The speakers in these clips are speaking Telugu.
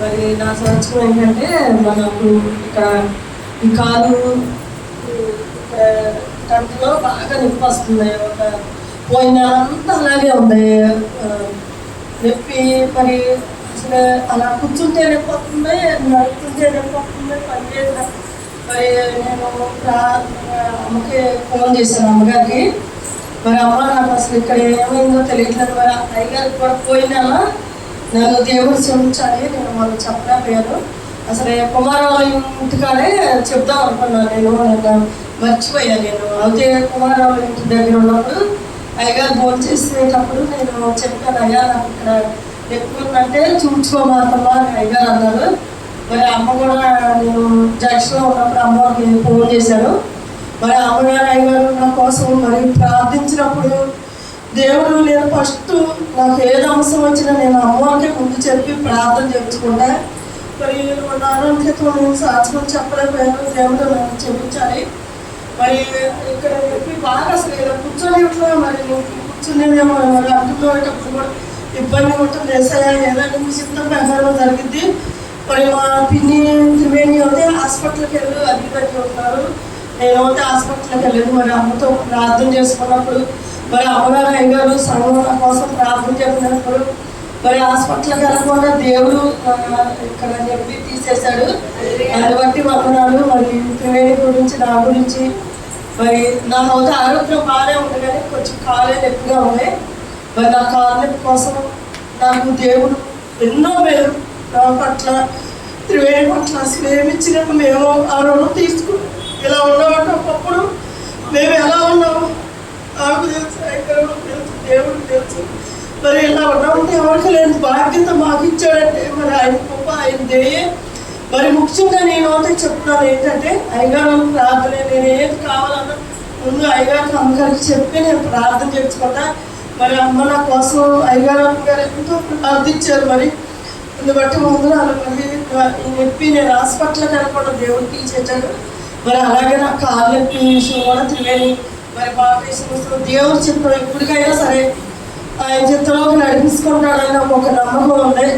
మరి నా సంవత్సరం ఏంటంటే మనకు ఇక్కడ ఈ కాలు ఇక్కడ కంటిలో బాగా నొప్పి వస్తుంది. ఒక పోయిన అంతా అలాగే ఉంది నొప్పి. మరి అసలు అలా కూర్చుంటే నొప్పి వస్తుంది, నడుపుతుంటే నొప్పి వస్తుంది, పని చేసిన. మరి నేను అమ్మకి ఫోన్ చేశాను అమ్మగారికి. మరి అమ్మ నాకు అసలు ఇక్కడ ఏమైందో తెలియట్లేదు. మరి అయ్యగారికి కూడా పోయినా నన్ను దేవుడు క్షమించాలి, నేను వాళ్ళు చెప్పలేకపోయాను. అసలు కుమారవాళ్ళ ఇంటికాడే చెప్దాం అనుకున్నాను. నేను మర్చిపోయాను. నేను అయితే కుమారవాళ్ళ ఇంటి దగ్గర ఉన్నప్పుడు అయ్యగారు భోజనం చేసేటప్పుడు నేను చెప్పాను, అయ్యా నాకు ఇక్కడ ఎక్కువంటే చూపించుకోమాకమ్మా అని అయ్యగారు అన్నారు. మరి అమ్మ కూడా నేను జంక్షన్లో ఉన్నప్పుడు అమ్మకి ఫోన్ చేశాను. మరి అమ్మగారు అయ్యగారు నా కోసం మరి ప్రార్థించినప్పుడు దేవుడు నేను ఫస్ట్ నాకు ఏది అవసరం వచ్చినా నేను అమ్మవారికి ముందు చెప్పి ప్రార్థన చేయించుకుంటా. మరి 4 రోజుల క్రితం నేను సాక్షులు చెప్పలేకపోయాను. దేవుడు నన్ను క్షమించాలి. మరి ఇక్కడ చెప్పి బాగా అసలు ఇలా కూర్చొనిట్లో మరి కూర్చునేదేమో మరి అందుకునేటప్పుడు కూడా ఇబ్బంది ఉంటుంది. ఏసయ్య ఏదైనా చిత్తం ప్రకారం జరిగింది. మరి మా పిన్ని త్రివేణి అయితే హాస్పిటల్కి వెళ్ళి అది దగ్గర ఉన్నారు. నేను అయితే హాస్పిటల్కి వెళ్ళేది. మరి అమ్మతో ప్రార్థన చేసుకున్నప్పుడు మరి అమ్మగారు అయ్యగారు సంఘం కోసం ప్రార్థన చేసినప్పుడు మరి హాస్పిటల్కి వెళ్ళకుండా దేవుడు ఇక్కడ చెప్పి తీసేశాడు. దాన్ని బట్టి వందనాలు. మరి త్రివేణి గురించి నా గురించి మరి నాకు అయితే ఆరోగ్యం బాగానే ఉంది, కానీ కొంచెం కాలే నొప్పిగా ఉంది. మరి నా కాలు నొప్పి కోసం నాకు దేవుడు ఎన్నో మేలు నా పట్ల త్రివేణి పట్ల అసలు ఏమిచ్చినప్పుడు మేము ఆ రుణం తీసుకుని ఇలా ఉన్నామంటే ఒకప్పుడు మేము ఎలా ఉన్నాము నాకు తెలుసు, ఎక్కడో తెలుసు, దేవుడికి తెలుసు. మరి ఇలా ఉన్నామంటే ఎవరికి లేని బాధ్యత మాకు ఇచ్చాడంటే మరి ఆయన గొప్ప, ఆయన దేయే. మరి ముఖ్యంగా నేను అయితే చెప్తున్నాను ఏంటంటే అయ్యగారు ప్రార్థన నేను ఏది కావాలన్నా ముందు అయ్యగారికి అమ్మగారికి చెప్పి నేను ప్రార్థన చేసుకుంటా. మరి అమ్మ నా కోసం అయ్యగారు అమ్మగారు ఎంతో ప్రార్థించారు. మరి దీన్ని బట్టి ముందు మళ్ళీ ఈ నొప్పి నేను హాస్పిటల్కి వెళ్ళకుండా దేవుడు తీసేసాడు. మరి అలాగే నా కాలు నొప్పి విషయం కూడా త్రివేణి మరి బాగా విషయం దేవుడు చెప్పాడు ఎప్పటికైనా సరే ఆయన చిత్రంలోకి నడిపించుకుంటాడని నాకు ఒక నమ్మకం ఉంది.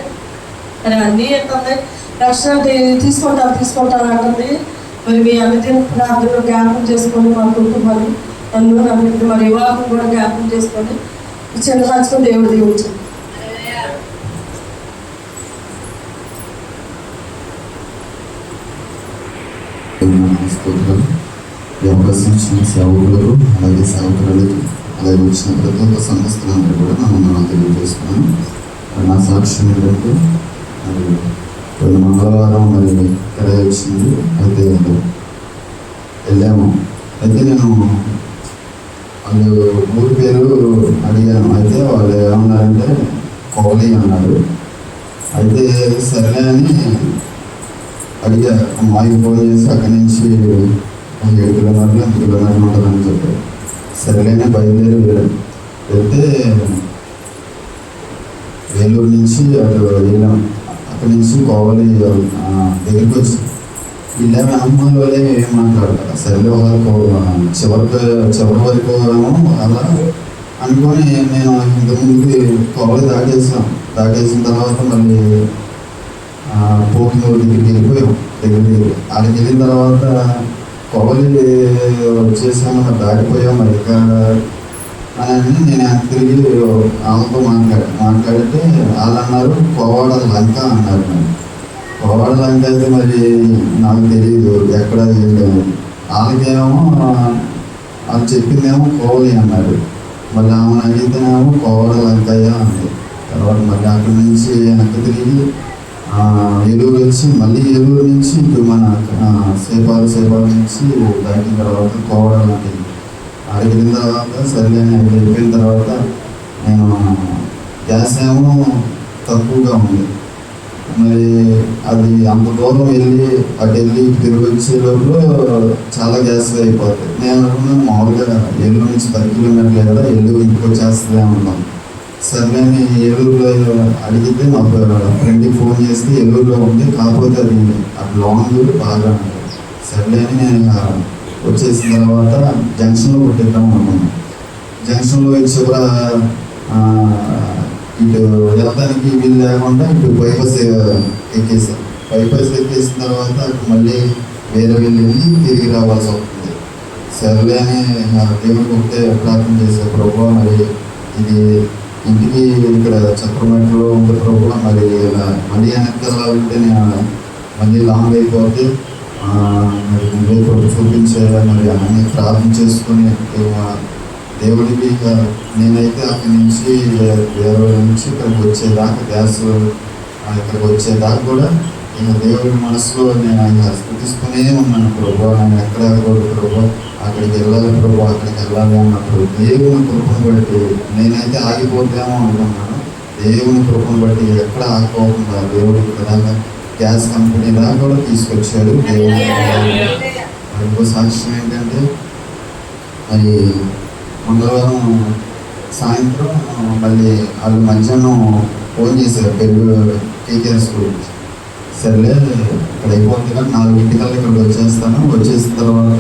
మరి అన్నీ ఏంటంటే రక్షణ తీసుకుంటాను అంటుంది. మరి మీ అన్నిటి ప్రార్థనలో జ్ఞాపకం చేసుకొని మా కుటుంబాన్ని నన్ను నమ్మింది మరి వివాహం కూడా జ్ఞాపకం చేసుకొని చిన్న సంచుకొని దేవుడు దీవించండి. ఈ అవకాశం ఇచ్చిన సేవకులకు అలాగే సేవకురాలకు అలాగే వచ్చిన ప్రతి ఒక్క సంస్థలందరూ కూడా మనం తెలియజేస్తున్నాను. నా సాక్ష్యం ఏంటంటే మరి పోయిన మంగళవారం మరి ఇక్కడ వచ్చింది. అయితే వెళ్ళాము. అయితే నేను వాళ్ళు ఊరి పేరు అడిగాను. అయితే వాళ్ళు ఏమన్నారంటే కోలి అన్నారు. అయితే సరే అని అడిగా. అమ్మాయికి ఫోన్ చేసి అక్కడి నుంచి 7 కిలోమీటర్లు 8 కిలోమీటర్లు ఉంటుందని చెప్పారు. సరేలేని బయలుదేరి వెళ్తే వేలూరు నుంచి అటు వెళ్ళాం. అక్కడి నుంచి కోవలి దగ్గరికి వచ్చి వెళ్ళాము. అమ్మాయి వాళ్ళే ఏం మాట్లాడతారు. సరేలే వాళ్ళకు చివరి వరకు ఏమో అలా అనుకొని నేను ఇంతకుముందు కోవలి దాటేసిన తర్వాత మళ్ళీ పోకినూరు దగ్గరికి వెళ్ళిపోయాం. ఆడికి వెళ్ళిన తర్వాత కోవలి వచ్చేసాము, దాటిపోయాం. మరి అని నేను తిరిగి వాళ్ళతో మాట్లాడితే వాళ్ళు అన్నారు కోవాడ లంక అన్నారు. కోవాడ లంక అయితే మరి నాకు తెలియదు ఎక్కడ ఏంటని. వాళ్ళకేమో వాళ్ళు చెప్పిందేమో కోవలి అన్నారు. మళ్ళీ ఆమెను అడిగితేనేమో కోవాడ లంకయ్య అన్నారు. తర్వాత మళ్ళీ అక్కడి నుంచి వెనక్కి తిరిగి ఏలూరు వచ్చి మళ్ళీ ఏలూరు నుంచి ఇటు మన సేపాల నుంచి దాటిన తర్వాత కోవడ లాంటిది అడిగిన తర్వాత సరిగ్గా అయిపోయిన తర్వాత నేను గ్యాస్ ఏమో తక్కువగా ఉంది. మరి అది అంత దూరం అటు వెళ్ళి తిరిగి వచ్చే లోపల చాలా గ్యాస్ అయిపోతుంది. నేను అనుకున్నాను మామూలుగా ఏలూరు నుంచి 10 కిలోమీటర్లే కదా, ఏలూరు ఇంటికి వచ్చేస్తుంది అనుకున్నాను. సరే నేను ఏలూరులో అడిగితే మా ఫ్రెండ్కి ఫోన్ చేస్తే ఏలూరులో ఉంది, కాకపోతే అది అటు లాంగ్ బాగా. సరే అని నేను వచ్చేసిన తర్వాత జంక్షన్లో కొట్టేద్దాం అనుకున్నాను. జంక్షన్లో చివర ఇటు వెళ్ళడానికి వీలు లేకుండా ఇటు బైపాస్ ఎక్కేసాం. బైపాస్ ఎక్కేసిన తర్వాత అటు మళ్ళీ వేరే వెళ్ళి తిరిగి రావాల్సి వస్తుంది. సర్లే అని దేవుడికి ఒకటే ప్రార్థన చేసే ప్రభు, మరి ఇది ఇంటికి ఇక్కడ చక్రమెట్లో ఉంది ప్రభు, మరి ఇలా మళ్ళీ వెనక్కి వెళ్ళాలంటే నేను మళ్ళీ లాంగ్ అయిపోతే మరి నువ్వే ప్రభు చూపించే మరి అన్నీ ప్రార్థన చేసుకొని దేవుడికి నేనైతే అక్కడి నుంచి వేరే నుంచి ఇక్కడికి వచ్చేదాకా గ్యాస్ ఇక్కడికి వచ్చేదాకా కూడా ఇక దేవుడి మనసులో నేను ఆయన స్థుతిస్తూనే ఉన్నాను ప్రభు. నేను ఎక్కడ ప్రభు అక్కడికి వెళ్ళాలి ప్రభు, అక్కడికి వెళ్ళాలి అన్నప్పుడు దేవుని కృపను బట్టి నేనైతే ఆగిపోతామో అనుకున్నాను. దేవుని కృపను బట్టి ఎక్కడ ఆగిపోకుండా దేవుడు దాకా గ్యాస్ కంపెనీ దాకా కూడా తీసుకొచ్చాడు. దేవుడు ఇంకో సాక్ష్యం ఏంటంటే, మరి మంగళవారం సాయంత్రం మళ్ళీ వాళ్ళు మధ్యాహ్నం ఫోన్ చేశారు పెరుగు టీచర్ స్కూల్. సర్లే ఇక్కడ అయిపోతుంది కానీ 4 ఇక్కడికి వచ్చేస్తాను, వచ్చేసిన తర్వాత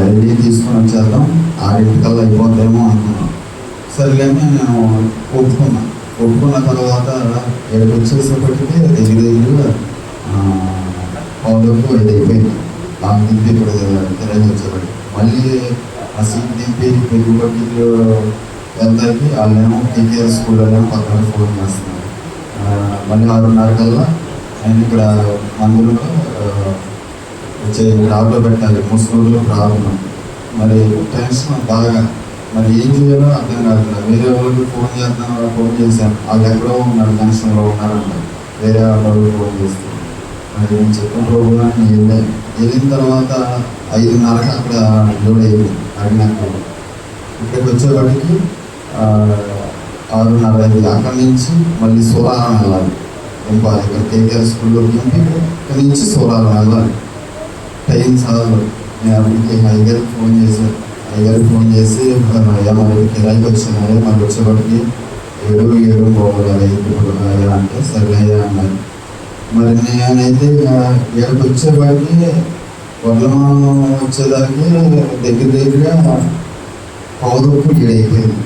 రెడీ తీసుకొని వచ్చేద్దాం, 6 అయిపోతామో అనుకున్నాను. సర్లే నేను ఒప్పుకున్న తర్వాత ఇక్కడికి వచ్చేసేపటికి దగ్గరగా పౌడర్కు ఇది అయిపోయింది. నాకు దింపి ఇక్కడ తిరిగి వచ్చేపటికి మళ్ళీ ఆ సీట్ దింపి పెరుగు బట్టీలు వెళ్తానికి వాళ్ళేమో టీచర్ స్కూల్లో పక్కన ఫోన్ చేస్తున్నారు. మళ్ళీ 6:30 నేను ఇక్కడ మందులో వచ్చే ఆటో పెట్టాలి, ముస్లింలో ప్రాబ్లం. మరి టెన్షన్ బాగా, మరి ఏం చేయాలో అర్థం కాదు. వేరే వాళ్ళకి ఫోన్ చేశాను, వాళ్ళు ఎక్కడో ఉన్నారు, టెన్షన్లో ఉన్నారంట. వేరే ఆటోకి ఫోన్ చేస్తాను. మరి నేను చెప్పిన ప్రోగ్రామ్ వెళ్ళిన తర్వాత 5:30 అక్కడ లోడ్ అయ్యింది. అడిగినప్పుడు ఇక్కడికి వచ్చేవాడికి 6:30 అక్కడి నుంచి మళ్ళీ సోలారం వెళ్ళాలి. దింపాలి ఇక్కడ కేకేఆర్ స్కూల్లో దింపి ఇక్కడి నుంచి సోలారం వెళ్ళాలి. టైం చాలు. నేను అప్పటికి అయ్యగారికి ఫోన్ చేసి మరి కిరాయికి వచ్చినాయి, మరి వచ్చేవాడికి 7 పోవాలి ఇప్పుడు అంటే సరే అన్నారు. మరి నేనైతే ఇక్కడికి వచ్చేవాడికి వర్ధమానం వచ్చేదానికి దగ్గరగా పౌరుకు అయిపోయింది.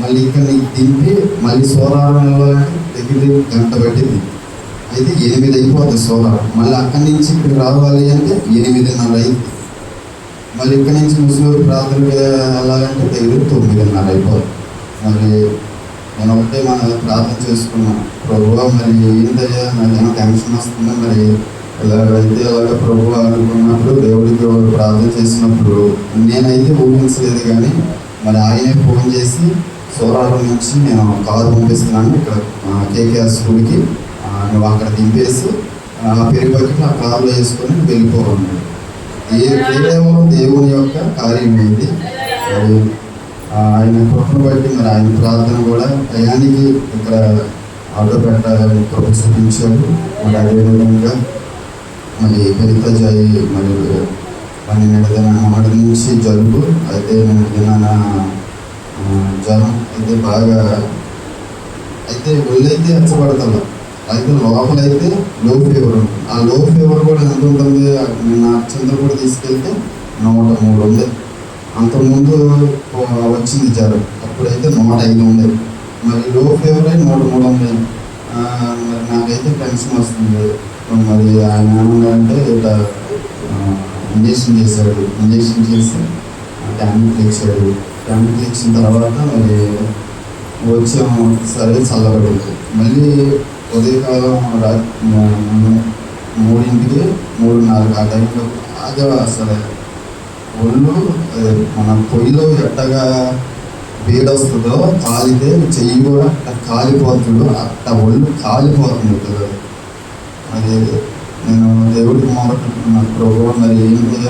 మళ్ళీ ఇక్కడ దింపి మళ్ళీ సోలారం వెళ్ళాలంటే దగ్గర గంట పట్టింది. అయితే 8 అయిపోతుంది సోలారం. మళ్ళీ అక్కడి నుంచి ఇక్కడికి రావాలి అంటే 8:30 అయింది. మళ్ళీ ఇక్కడి నుంచి ముస్లిం ప్రార్థనకి వెళ్ళాలంటే దగ్గర 9:30 అయిపోతుంది. మరి నేను ఒకటే మన ప్రార్థన చేసుకున్నాను, ప్రభువా మరి ఏంటయ్యా నాకేమో టెన్షన్ వస్తుంది, మరి ఇలాగైతే ఇలాగ ప్రభు అనుకున్నప్పుడు దేవుడికి ప్రార్థన చేసినప్పుడు నేనైతే ఊహించలేదు. కానీ మరి ఆయనే ఫోన్ చేసి సోలారం నుంచి నేను కారు పంపిస్తున్నాను ఇక్కడ కేకేఆర్ స్కూల్కి, నువ్వు అక్కడ దింపేసి పెరుగు బకెట్ ఆ కారులో వేసుకొని వెళ్ళిపోవాలి. కేవలం దేవుని యొక్క కార్యం ఇది. మరి ఆయన కృపను బట్టి మరి ఆయన ప్రార్థన కూడా టయానికి ఇక్కడ ఆటో పెట్టాలని కృప చూపించాడు. మరి అదేవిధంగా మరి పెరిత జాయి మరి 12 నుంచి జలుబు, అయితే నేను తిన్న జ్వరం అయితే బాగా, అయితే ఒళ్ళైతే ఎచ్చబడతాను, అయితే లోపలైతే లో ఫీవర్ ఉంటుంది. ఆ లో ఫీవర్ కూడా ఎంత ఉంటుంది, నేను చంద్రపూడి తీసుకెళ్తే 103 ఉంది. అంతకుముందు వచ్చింది జ్వరం, అప్పుడైతే 105 ఉంది. మరి లో ఫీవర్ 103 ఉంది. మరి నాకైతే టెన్షన్ వస్తుంది. మరి ఆయన ఏమన్నారంటే ఇట్లా ఇంజక్షన్ చేశాడు, ఇంజక్షన్ చేసి ట్యాబ్లెట్లు ఇచ్చాడు. ట్యాబ్లెట్లు ఇచ్చిన తర్వాత మరి వచ్చాము, సరే చల్లబడింది. మళ్ళీ ఉదయకాలం 3:00, 3:30 ఆ టైంలో బాగా అసలు ఒళ్ళు మన పొయ్యిలో ఎట్టగా వేడొస్తుందో కాలితే చెయ్యి కూడా కాలిపోతుందో అట్ట ఒళ్ళు కాలిపోతుంది కదా. అది నేను దేవుడికి మొదలుపెట్టుకున్నాను, ప్రభు మరి ఏంటి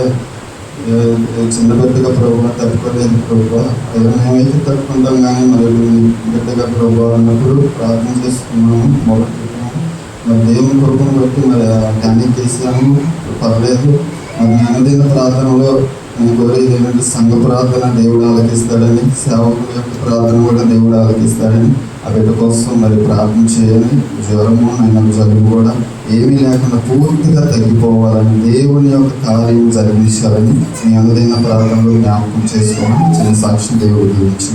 చిన్న బిడ్డగా ప్రభు తట్టుకోలేదు ప్రభు, మేమైతే తట్టుకుంటాం కానీ మరి బిడ్డగా ప్రభు అన్నప్పుడు ప్రార్థన చేసుకున్నాము, మొదలుపెట్టాము. మరి దేవుని కృపను బట్టి మరి దాన్ని చేసాము, పర్లేదు. మరి అనుదిన ప్రార్థనలో నేను కోరేది ఏంటంటే సంఘ ప్రార్థన దేవుడు ఆలకిస్తాడని, సేవకుల యొక్క ప్రార్థన కూడా దేవుడు ఆలకిస్తాడని, ఆ బిడ్డ కోసం మరి ప్రార్థన చేయాలి. జ్వరము ఆయన జలుబు కూడా ఏమీ లేకుండా పూర్తిగా తగ్గిపోవాలని, దేవుని యొక్క కార్యం జరిగించాలని మీ అనుదైన ప్రార్థనలో జ్ఞాపకం చేసుకోవడం చిన్న సాక్షి దేవుడు గురించి.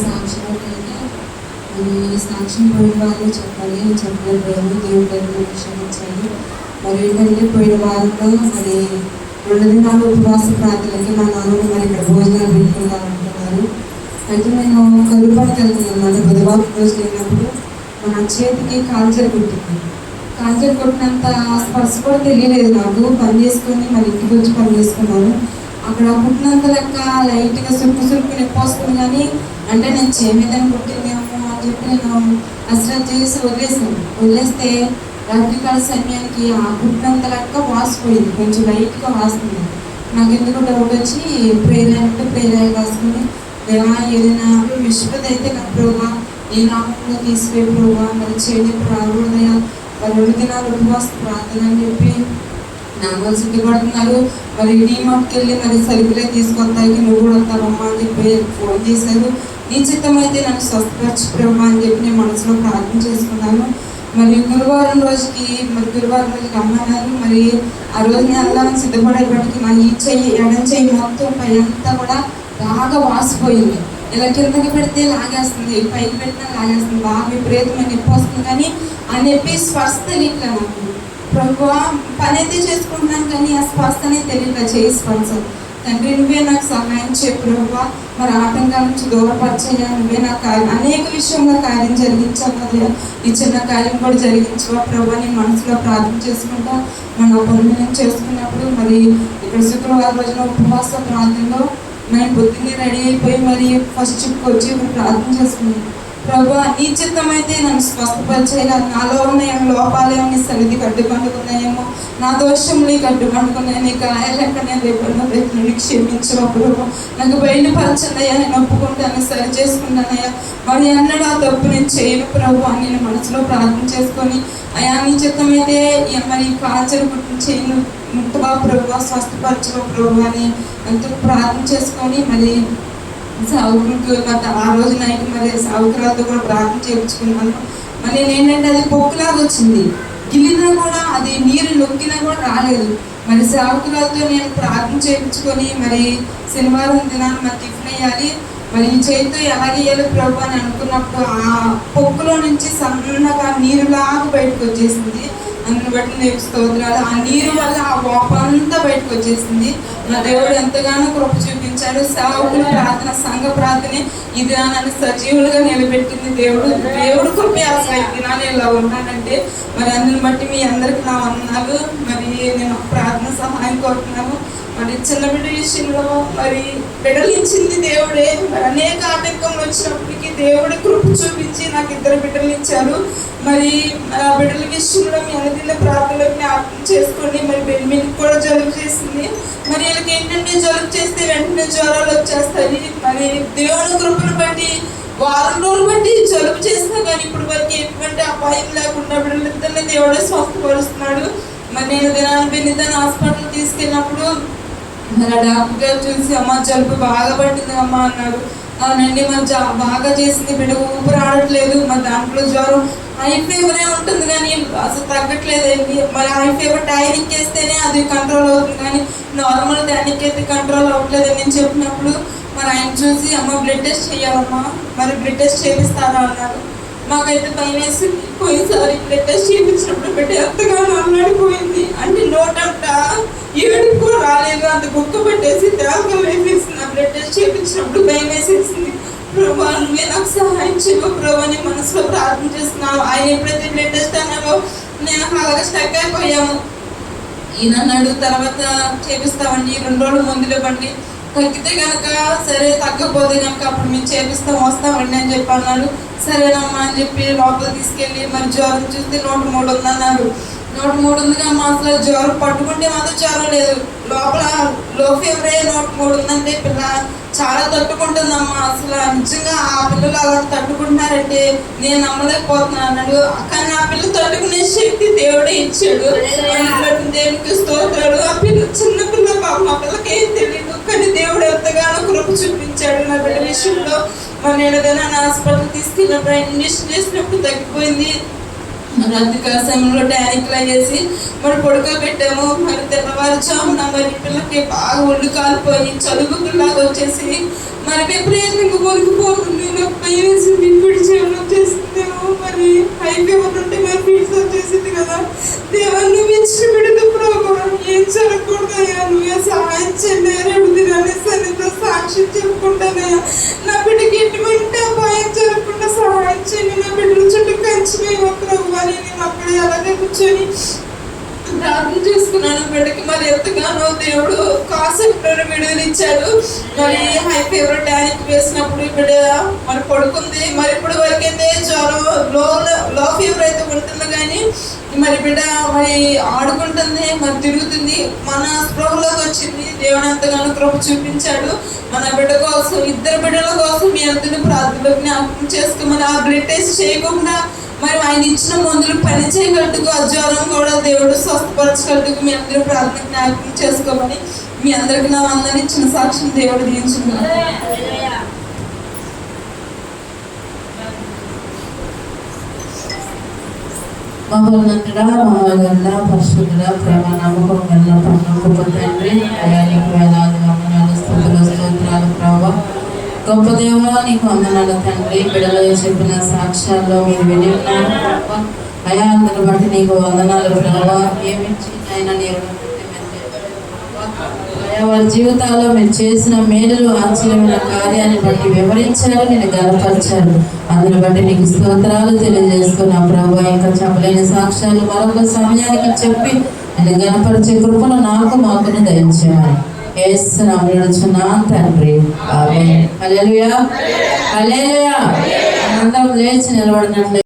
సాక్ష్యం ఏంటంటే మరి సాక్ష్యం పోయిన వాళ్ళు చెప్పాలి, చెప్పలేకపోయాము. దేవుడి దగ్గర క్షమించాలి. మరి ఏంటంటే పోయిన వారంలో మరి 2 దినాలు ఉపవాస ప్రార్థనలకి మా నాన్నలు మరి ఇక్కడ భోజనాలు పెట్టుకుంటా ఉంటున్నారు. అయితే నేను కలుపడికి వెళ్తున్నాను అన్నమాట. బుధవారం రోజు వెళ్ళినప్పుడు నా చేతికి కాల్చర్ కుట్టింది. కాల్చర్ కొట్టినంత స్పర్శ కూడా తెలియలేదు నాకు. పని చేసుకొని మరి ఇంటికి వచ్చి పని చేసుకున్నాను. అక్కడ కుట్టినంత లెక్క లైట్గా సురుకు నొప్పి వస్తుంది, కానీ అంటే నేను చేమేదని కుట్టిందేమో అని చెప్పి నేను అశ్రద్ధ చేసి వదిలేస్తే రాత్రికాల సమయానికి ఆ కుట్టినంత లెక్క వాసిపోయింది, కొంచెం లైట్గా వాస్తుంది. నాకు ఎందుకు డౌట్ వచ్చి ప్రేరాయి రాసుకుని ఏదైనా విశ్వత అయితే నాకు ప్రభావ ఈ నామంలో తీసుకునే ప్రభావ మరి చేయని ప్రారంభ మరి 2 దినాలు ఉపవాస ప్రార్థన అని చెప్పి నా వాళ్ళు సిద్ధపడుతున్నారు. మరి డీమార్ట్కి వెళ్ళి మరి సరుకులే తీసుకొస్తాయి, నువ్వు కూడా వస్తావమ్మా అని చెప్పి ఫోన్ చేశారు. నీ చిత్తం అయితే నన్ను స్వస్థపరచు ప్రభావ అని చెప్పి నేను మనసులో ప్రార్థన చేసుకున్నాను. మరి గురువారం రోజుకి అమ్మన్నారు. మరి ఆ రోజు నేను వెళ్ళాలని సిద్ధపడేపటికి నా ఈ చెయ్యి ఎడం చెయ్యి మొత్తం పై అంతా కూడా బాగా వాసిపోయింది. ఇలా కిందకి పెడితే లాగేస్తుంది, పైకి పెట్టినా లాగేస్తుంది, బాగా విపరీతమైన నొప్పి వస్తుంది. కానీ ఆ నొప్పి స్పర్శ తెలియట్లే నాకు. ప్రభు పని అయితే చేసుకుంటున్నాను కానీ ఆ స్పర్శ అనేది తెలియట్లే, చేయి స్పర్శ. తండ్రి నువ్వే నాకు సహాయం చేయ ప్రభు. మరి ఆటంకాల నుంచి దూరపరిచేయా, నువ్వే నాకు అనేక విషయంలో కార్యం జరిగించావు కదా, ఈ చిన్న కార్యం కూడా జరిగించవా ప్రభు అని మనసులో ప్రార్థన చేసుకుంటా మన పనులు చేసుకున్నప్పుడు మరి ఇక్కడ శుక్రవారం రోజున ఉపవాస ప్రార్థనలో నేను పొద్దున్నే రెడీ అయిపోయి మరి ఫస్ట్ చిప్కి వచ్చి ప్రార్థన చేసుకున్నాను. ప్రభా నీ చిత్తం అయితే నన్ను స్వస్థపరిచేలా, నాలో ఉన్న లోపాలేమో నీ సన్నిధికి అడ్డుపండుకున్నాయేమో, నా దోషములు నీకు అడ్డుపండుకున్నాయి, నీ గాయాలెక్క నేను రేపు క్షమించవు ప్రభు, నాకు బయలుపరచండియా, నేను ఒప్పుకుంటాను, సరి చేసుకుంటానయ్యా, మరి అన్నాడు ఆ తప్పు నేను చేయను ప్రభు అని నేను మనసులో ప్రార్థన చేసుకొని అయా నీ చిత్తం అయితే మరి కాల్చరు చేయను ముట్టవా ప్రభు, స్వస్థపరచవా ప్రభు అని ఎంతో ప్రార్థన చేసుకొని మరి సావుకులకు ఆ రోజు నైట్ మరి సావుకురాలతో కూడా ప్రార్థన చేయించుకున్నాను. మరి ఏంటంటే అది పొక్కులాగా వచ్చింది, గిల్లినా కూడా అది నీరు నొక్కినా కూడా రాలేదు. మరి సావుకురాలతో నేను ప్రార్థన చేయించుకొని మరి శనివారం దినాన్ని మరి టిఫిన్ వేయాలి, మరి ఈ చేతితో ఎలాగేయాలి ప్రభు అని అనుకున్నప్పుడు ఆ పొక్కులో నుంచి సన్నగా నీరులాగా బయటకు వచ్చేసింది. అందుని బట్టి నేను స్తోత్రాలు. ఆ నీరు వల్ల ఆ వాపంతా బయటకు వచ్చేసింది. నా దేవుడు ఎంతగానో కృప చూపించాడు. సేవకులు ప్రార్థన, సంఘ ప్రార్థనే ఈ దినాన్ని సజీవులుగా నిలబెట్టింది దేవుడు కృప. అసలు ఈ దినాన్ని ఇలా ఉన్నానంటే మరి అందుని బట్టి మీ అందరికి నా వందనాలు. మరి నేను ప్రార్థన సహాయం కోరుతున్నాను. మరి చిన్న బిడ్డ విషయంలో మరి బిడ్డలించింది దేవుడే. మరి అనేక ఆటంకములు వచ్చినప్పటికీ దేవుడు కృప చూపించి నాకు 2 బిడ్డలు ఇచ్చారు. మరి ఆ బిడ్డల విషయంలో మీ అనుదిన ప్రార్థనలో జ్ఞాపకం చేసుకోండి. మరి బెల్మికి కూడా జలుబు చేసింది. మరి వీళ్ళకి ఏంటంటే జలుబు చేస్తే వెంటనే జ్వరాలు వచ్చేస్తాయి. మరి దేవుని కృపను బట్టి వారం రోజులు బట్టి జలుబు చేసినా కానీ ఇప్పుడు వరకు ఎటువంటి అపాయం లేకుండా బిడ్డలిద్దరిని దేవుడే స్వస్థపరుస్తున్నాడు. మరి నేను దినాన్ని హాస్పిటల్ తీసుకెళ్ళినప్పుడు మరి డాక్టర్ గారు చూసి అమ్మ జలుబు బాగా పట్టింది అమ్మ అన్నాడు. అవునండి, మరి బాగా చేసింది, బిడ్డ ఊపిరి ఆడట్లేదు, మరి దాంట్లో జ్వరం హై ఫీవరే ఉంటుంది కానీ అసలు తగ్గట్లేదండి. మరి హై ఫీవర్ టానిక్ వేస్తేనే అది కంట్రోల్ అవుతుంది కానీ నార్మల్ టానిక్ అయితే కంట్రోల్ అవ్వట్లేదని నేను చెప్పినప్పుడు మరి ఆయన చూసి అమ్మ బ్లడ్ టెస్ట్ చేయాలమ్మా, మరి బ్లడ్ టెస్ట్ చేపిస్తారా అన్నారు. మాకైతే భయం వేసి పోయినసారి బ్లడ్ టెస్ట్ చేయించినప్పుడు బిడ్డ ఎంతగానో అల్లాడిపోయింది. అంటే నోటంట ఏడుపు కూడా రాలేదు, అంత గుక్క పెట్టేసి తేగ వేసేసింది. ఆ బ్లడ్ టెస్ట్ చేయించినప్పుడు భయం వేసేసింది. ప్రభా నువ్వే నాకు సహాయం చేయవు ప్రభు అని మనసులో ప్రార్థన చేస్తున్నావు. ఆయన ఎప్పుడైతే బ్లడ్ టెస్ట్ అన్నారో నేను అలాగే స్టక్ అయిపోయాము. ఈయన అన్నాడు తర్వాత చేపిస్తామండి, 2 రోజులు ముందులో బండి, తగ్గితే కనుక సరే, తగ్గకపోతే కనుక అప్పుడు మేము చేపిస్తాం వస్తామండి అని చెప్పి అన్నాడు. సరేనమ్మా అని చెప్పి లోపల తీసుకెళ్ళి మరి జ్వరం చూస్తే 103 ఉందన్నారు. 103 ఉందిగా అమ్మ, అసలు జ్వరం పట్టుకుంటే మాత్రం జ్వరం లేదు, లోపల లో ఫీవరే 103 ఉందంటే పిల్ల చాలా తట్టుకుంటుందమ్మా. అసలు నిజంగా ఆ పిల్లలు అలా తట్టుకుంటున్నారంటే నేను నమ్మలేకపోతున్నాను అన్నాడు. కానీ ఆ పిల్లలు తట్టుకునే శక్తి దేవుడే ఇచ్చాడు. దేవునికి స్తోత్రాలు. ఆ పిల్ల చిన్న పిల్ల పాపం, ఆ పిల్లకి ఏం తెలియదు కానీ దేవుడు ఎంతగానో కృప చూపించాడు నా బిడ్డ విషయంలో. మరి నేను హాస్పిటల్ తీసుకెళ్ళినప్పుడు ఇంజక్షన్ చేసినప్పుడు తగ్గిపోయింది. రాత్రి సమయంలో టానిక్లు అయ్యేసి మరి పడుకోబెట్టాము. మరి తెల్లవారుజామున మరి పిల్లకి బాగా ఒళ్ళు కాలిపోయి చదువుకులాగా వచ్చేసి మరి విపరీతంగా మునిగిపోతుంది. నాకు భయం వేసింది, ఇప్పుడు చేయడం వచ్చేసిందేమో, మరి హై ఫీవర్ ఉంటే మరి ఫీట్స్ వచ్చేసింది కదా. దేవా నువ్వు ఇచ్చిన బిడ్డతో ప్రభావం ఏం జరగకూడదయ్యా, నువ్వే సహాయం చేయలేరు అడుగుతున్నానే సన్నిధిలో సాక్ష్యం చెప్పుకుంటానయ్యా. నా బిడ్డకి ఎటువంటి అపాయం జరగకుండా సహాయం చేయండి. నా బిడ్డల చుట్టూ కంచిపోయి ప్రభు అని నేను అక్కడే అలాగే కూర్చొని ప్రార్థన చేసుకున్నాను. బిడ్డకి మరి ఎంతగానో దేవుడు కాసేపు విడుదల ఇచ్చాడు. మరి హై ఫీవర్ టానిక్ వేసినప్పుడు బిడ్డ మరి పడుకుంది. మరి ఇప్పుడు వరకైతే జ్వరం లో ఫీవర్ అయితే ఉంటుంది, కానీ మరి బిడ్డ మరి ఆడుకుంటుంది, మరి తిరుగుతుంది, మన స్పృహలోకి వచ్చింది. దేవుడు ఎంతగానో కృప చూపించాడు. మన బిడ్డ కోసం, ఇద్దరు బిడ్డల కోసం మీ అందరిని ప్రార్థనలో జ్ఞాపకం చేసుకోమని, ఆ బ్లడ్ టెస్ట్ చేయకుండా మరి ఆయన ఇచ్చిన మందులు పని చేయగలటుకు, ఆ జ్వరం కూడా దేవుడు స్వస్థపరచగలటుకు మీ అందరూ ప్రార్థన జ్ఞాపకం చేసుకోమని మీ అందరికి నా వందన ఇచ్చిన సాక్ష్యం దేవుడు దీవించుకున్నాడు. మహోన్నతుడా, మహాగణ, పరిశుద్ధుడా, ప్రేమ నమ్మకం గల పరలోకపు తండ్రి, అయానికి వేలాది వందనాలు, స్తుతులు, స్తోత్రాలు ప్రభావ. గొప్ప దేవా నీకు వందనాలు తండ్రి. బిడ్డలో చెప్పిన సాక్ష్యాల్లో మీరు విని ఉన్నారు ప్రభావ. అయా అందరి బట్టి నీకు వందనాలు ప్రభావ. ఏమిచ్చి ఆయన నేను వారి జీవితాల్లో మీరు చేసిన మేలులు, ఆశ్చర్యమైన కార్యాన్ని బట్టి వివరించారు, నేను గనపరిచారు. అందుని బట్టి నీకు స్తోత్రాలు తెలియజేస్తున్నా ప్రభు. ఇంకా చెప్పలేని సాక్ష్యాలు మరొక సమయానికి చెప్పి నేను గనపరిచే కృపను నాకు మాకును దయచేయాలి. యేసు నామమున అడుగుచున్నాను తండ్రి, ఆమేన్. హల్లెలూయా, హల్లెలూయా. అందరం లేచి నిలబడినట్లయితే